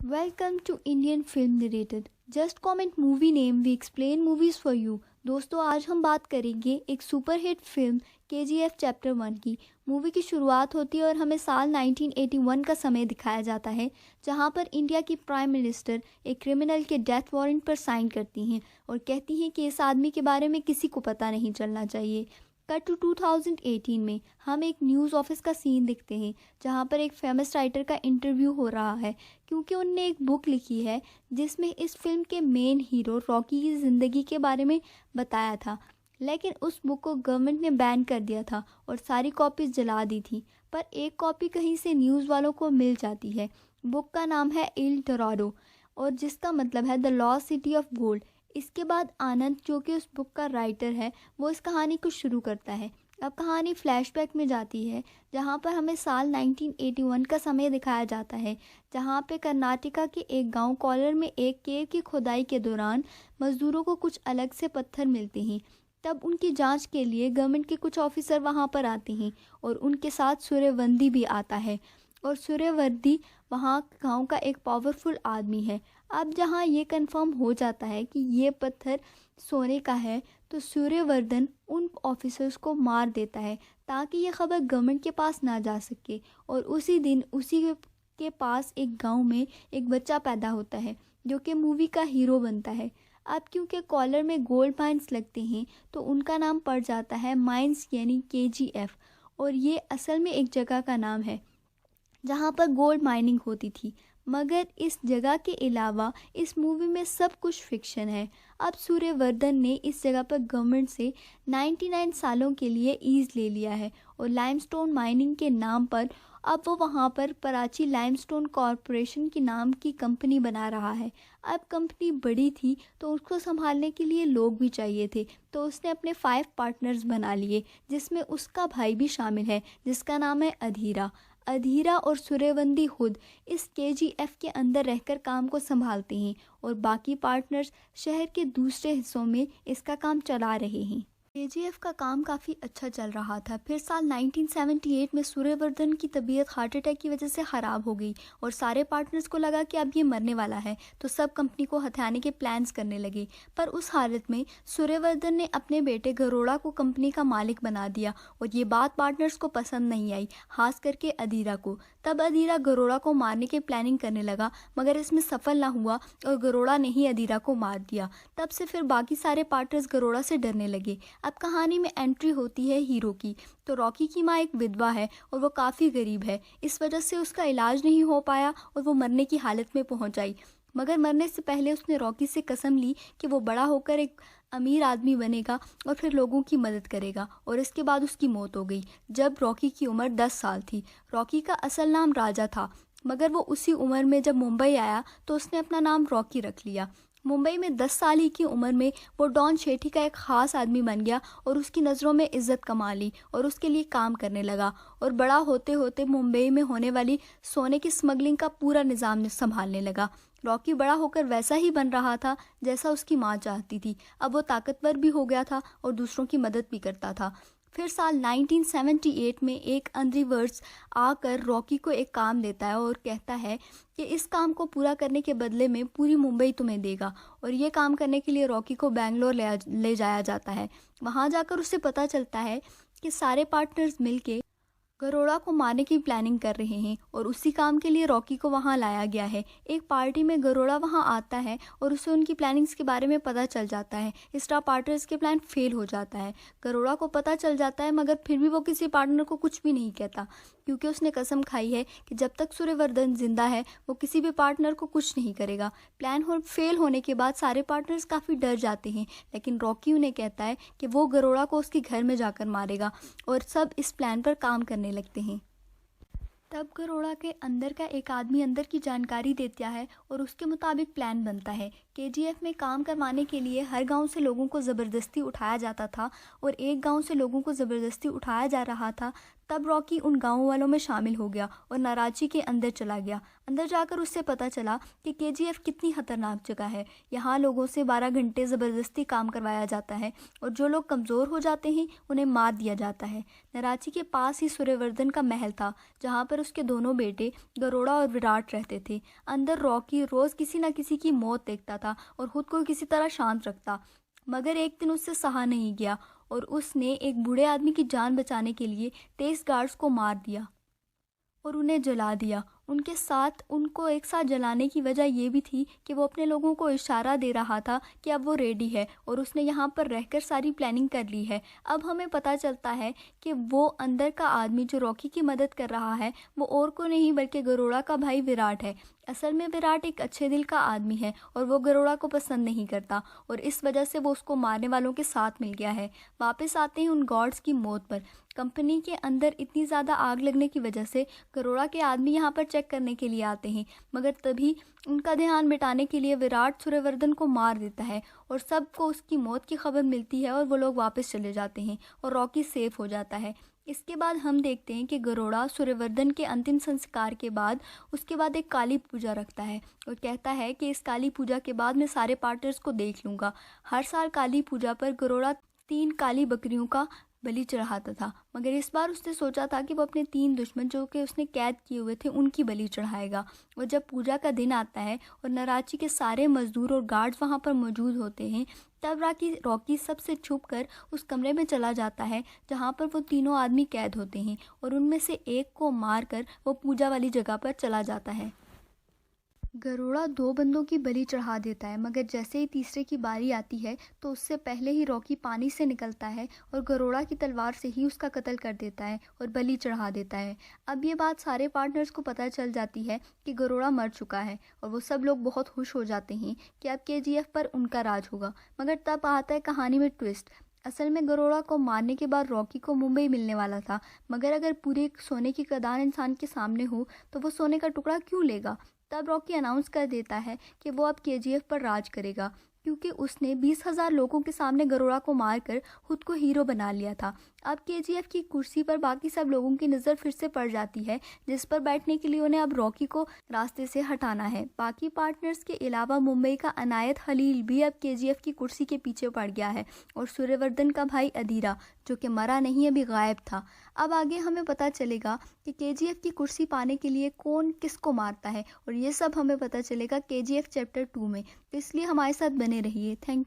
Welcome to Indian Film Narrated. Just comment movie name, we explain movies for you. दोस्तों आज हम बात करेंगे एक सुपरहिट फिल्म KGF चैप्टर 1 की। मूवी की शुरुआत होती है और हमें साल 1981 का समय दिखाया जाता है, जहां पर इंडिया की प्राइम मिनिस्टर एक क्रिमिनल के डेथ वारंट पर साइन करती हैं और कहती हैं कि इस आदमी के बारे में किसी को पता नहीं चलना चाहिए। कट टू 2018 में हम एक न्यूज़ ऑफिस का सीन देखते हैं, जहां पर एक फेमस राइटर का इंटरव्यू हो रहा है, क्योंकि उनने एक बुक लिखी है जिसमें इस फिल्म के मेन हीरो रॉकी की ज़िंदगी के बारे में बताया था। लेकिन उस बुक को गवर्नमेंट ने बैन कर दिया था और सारी कॉपीज जला दी थी, पर एक कॉपी कहीं से न्यूज़ वालों को मिल जाती है। बुक का नाम है एल डोराडो और जिसका मतलब है the lost city of gold. इसके बाद आनंद, जो कि उस बुक का राइटर है, वो इस कहानी को शुरू करता है। अब कहानी फ्लैशबैक में जाती है, जहाँ पर हमें साल 1981 का समय दिखाया जाता है, जहाँ पे कर्नाटका के एक गांव कॉलर में एक केव की खुदाई के दौरान मज़दूरों को कुछ अलग से पत्थर मिलते हैं। तब उनकी जांच के लिए गवर्नमेंट के कुछ ऑफिसर वहाँ पर आते हैं और उनके साथ सूर्यवंशी भी आता है और सूर्यवंशी वहाँ गांव का एक पावरफुल आदमी है। अब जहाँ ये कंफर्म हो जाता है कि ये पत्थर सोने का है, तो सूर्यवर्धन उन ऑफिसर्स को मार देता है ताकि ये खबर गवर्नमेंट के पास ना जा सके। और उसी दिन उसी के पास एक गांव में एक बच्चा पैदा होता है जो कि मूवी का हीरो बनता है। अब क्योंकि कॉलर में गोल्ड माइंस लगते हैं, तो उनका नाम पड़ जाता है माइंस यानी KGF, और ये असल में एक जगह का नाम है जहाँ पर गोल्ड माइनिंग होती थी। मगर इस जगह के अलावा इस मूवी में सब कुछ फिक्शन है। अब सूर्यवर्धन ने इस जगह पर गवर्नमेंट से 99 सालों के लिए ईज ले लिया है और लाइमस्टोन माइनिंग के नाम पर अब वो वहाँ पर कराची लाइमस्टोन कॉरपोरेशन की नाम की कंपनी बना रहा है। अब कंपनी बड़ी थी तो उसको संभालने के लिए लोग भी चाहिए थे, तो उसने अपने 5 पार्टनर्स बना लिए, जिसमें उसका भाई भी शामिल है जिसका नाम है अधीरा और सूर्यवंशी खुद इस KGF के अंदर रहकर काम को संभालते हैं और बाकी पार्टनर्स शहर के दूसरे हिस्सों में इसका काम चला रहे हैं। KGF का काम काफ़ी अच्छा चल रहा था। फिर साल 1978 में सूर्यवर्धन की तबीयत हार्ट अटैक की वजह से ख़राब हो गई और सारे पार्टनर्स को लगा कि अब ये मरने वाला है, तो सब कंपनी को हथियाने के प्लान्स करने लगे। पर उस हालत में सूर्यवर्धन ने अपने बेटे गरोड़ा को कंपनी का मालिक बना दिया और ये बात पार्टनर्स को पसंद नहीं आई, खास करके अधीरा को। तब अधीरा गरोड़ा को मारने की प्लानिंग करने लगा, मगर इसमें सफल ना हुआ और गरोड़ा ने ही अधीरा को मार दिया। तब से फिर बाकी सारे पार्टनर्स गरोड़ा से डरने लगे। अब कहानी में एंट्री होती है हीरो की। तो रॉकी की माँ एक विधवा है और वो काफ़ी गरीब है, इस वजह से उसका इलाज नहीं हो पाया और वो मरने की हालत में पहुंच आई। मगर मरने से पहले उसने रॉकी से कसम ली कि वो बड़ा होकर एक अमीर आदमी बनेगा और फिर लोगों की मदद करेगा, और इसके बाद उसकी मौत हो गई जब रॉकी की उम्र 10 साल थी। रॉकी का असल नाम राजा था, मगर वो उसी उम्र में जब मुंबई आया तो उसने अपना नाम रॉकी रख लिया। मुंबई में 10 साल ही की उम्र में वो डॉन शेट्टी का एक ख़ास आदमी बन गया और उसकी नज़रों में इज्जत कमा ली और उसके लिए काम करने लगा, और बड़ा होते होते मुंबई में होने वाली सोने की स्मगलिंग का पूरा निज़ाम संभालने लगा। रॉकी बड़ा होकर वैसा ही बन रहा था जैसा उसकी माँ चाहती थी। अब वो ताकतवर भी हो गया था और दूसरों की मदद भी करता था। फिर साल 1978 में एक अंधीवर्स आकर रॉकी को एक काम देता है और कहता है कि इस काम को पूरा करने के बदले में पूरी मुंबई तुम्हें देगा, और ये काम करने के लिए रॉकी को बेंगलोर ले जाया जाता है। वहाँ जाकर उसे पता चलता है कि सारे पार्टनर्स मिलके गरोड़ा को मारने की प्लानिंग कर रहे हैं और उसी काम के लिए रॉकी को वहां लाया गया है। एक पार्टी में गरोड़ा वहां आता है और उसे उनकी प्लानिंग्स के बारे में पता चल जाता है। स्टार पार्टनर्स के प्लान फेल हो जाता है। गरोड़ा को पता चल जाता है, मगर फिर भी वो किसी पार्टनर को कुछ भी नहीं कहता, क्योंकि उसने कसम खाई है कि जब तक सूर्यवर्धन जिंदा है वो किसी भी पार्टनर को कुछ नहीं करेगा। प्लान फेल होने के बाद सारे पार्टनर्स काफ़ी डर जाते हैं, लेकिन रॉकी उन्हें कहता है कि वो गरोड़ा को उसके घर में जाकर मारेगा, और सब इस प्लान पर काम करने लगते हैं। तब गरोड़ा के अंदर का एक आदमी अंदर की जानकारी देता है और उसके मुताबिक प्लान बनता है। KGF में काम करवाने के लिए हर गांव से लोगों को ज़बरदस्ती उठाया जाता था, और एक गांव से लोगों को ज़बरदस्ती उठाया जा रहा था तब रॉकी उन गाँव वालों में शामिल हो गया और नाराजी के अंदर चला गया। अंदर जाकर उससे पता चला कि केजीएफ कितनी खतरनाक जगह है। यहाँ लोगों से 12 घंटे ज़बरदस्ती काम करवाया जाता है और जो लोग कमज़ोर हो जाते हैं उन्हें मार दिया जाता है। नाराजी के पास ही सूर्यवर्धन का महल था, जहाँ पर उसके दोनों बेटे गरुड़ा और विराट रहते थे। अंदर रॉकी रोज़ किसी न किसी की मौत देखता था और खुद को किसी तरह शांत रखता, मगर एक दिन उससे सहा नहीं गया और उसने एक बूढ़े आदमी की जान बचाने के लिए 23 गार्ड्स को मार दिया और उन्हें जला दिया। उनके साथ उनको एक साथ जलाने की वजह ये भी थी कि वो अपने लोगों को इशारा दे रहा था कि अब वो रेडी है और उसने यहाँ पर रहकर सारी प्लानिंग कर ली है। अब हमें पता चलता है कि वो अंदर का आदमी जो रॉकी की मदद कर रहा है वो और को नहीं बल्कि गरुड़ा का भाई विराट है। असल में विराट एक अच्छे दिल का आदमी है और वो गरुड़ा को पसंद नहीं करता और इस वजह से वो उसको मारने वालों के साथ मिल गया है। वापस आते हैं उन गॉड्स की मौत पर। कंपनी के अंदर इतनी ज़्यादा आग लगने की वजह से गरुड़ा के आदमी यहाँ पर चेक करने के लिए आते हैं, मगर तभी उनका ध्यान मिटाने के लिए विराट सूर्यवर्धन को मार देता है और सबको उसकी मौत की खबर मिलती है और वो लोग वापस चले जाते हैं और रॉकी सेफ हो जाता है। इसके बाद हम देखते हैं कि गरुड़ा सूर्यवर्धन के अंतिम संस्कार के बाद उसके बाद एक काली पूजा रखता है और कहता है कि इस काली पूजा के बाद मैं सारे पार्टनर्स को देख लूँगा। हर साल काली पूजा पर गरुड़ा 3 काली बकरियों का बलि चढ़ाता था, मगर इस बार उसने सोचा था कि वो अपने 3 दुश्मन जो कि उसने कैद किए हुए थे उनकी बलि चढ़ाएगा। और जब पूजा का दिन आता है और नाराजी के सारे मजदूर और गार्ड्स वहाँ पर मौजूद होते हैं, तब रॉकी सबसे छुप कर उस कमरे में चला जाता है जहाँ पर वो तीनों आदमी कैद होते हैं और उनमें से एक को मार कर वो पूजा वाली जगह पर चला जाता है। गरुड़ा 2 बंदों की बलि चढ़ा देता है, मगर जैसे ही तीसरे की बारी आती है तो उससे पहले ही रॉकी पानी से निकलता है और गरुड़ा की तलवार से ही उसका कत्ल कर देता है और बलि चढ़ा देता है। अब ये बात सारे पार्टनर्स को पता चल जाती है कि गरुड़ा मर चुका है और वो सब लोग बहुत खुश हो जाते हैं कि अब केजीएफ पर उनका राज होगा। मगर तब आता है कहानी में ट्विस्ट। असल में गरुड़ा को मारने के बाद रॉकी को मुंबई मिलने वाला था, मगर अगर पूरे सोने की खदान इंसान के सामने हो तो वो सोने का टुकड़ा क्यों लेगा। तब रॉकी अनाउंस कर देता है कि वो अब केजीएफ पर राज करेगा, क्योंकि उसने 20,000 लोगों के सामने गरुड़ा को मारकर खुद को हीरो बना लिया था। अब केजीएफ की कुर्सी पर बाकी सब लोगों की नज़र फिर से पड़ जाती है, जिस पर बैठने के लिए उन्हें अब रॉकी को रास्ते से हटाना है। बाकी पार्टनर्स के अलावा मुंबई का अनायत खलील भी अब केजीएफ की कुर्सी के पीछे पड़ गया है और सूर्यवर्धन का भाई अदीरा, जो कि मरा नहीं अभी गायब था। अब आगे हमें पता चलेगा कि केजीएफ की कुर्सी पाने के लिए कौन किसको मारता है और ये सब हमें पता चलेगा केजीएफ चैप्टर 2 में। तो इसलिए हमारे साथ बने रहिए। Thank you.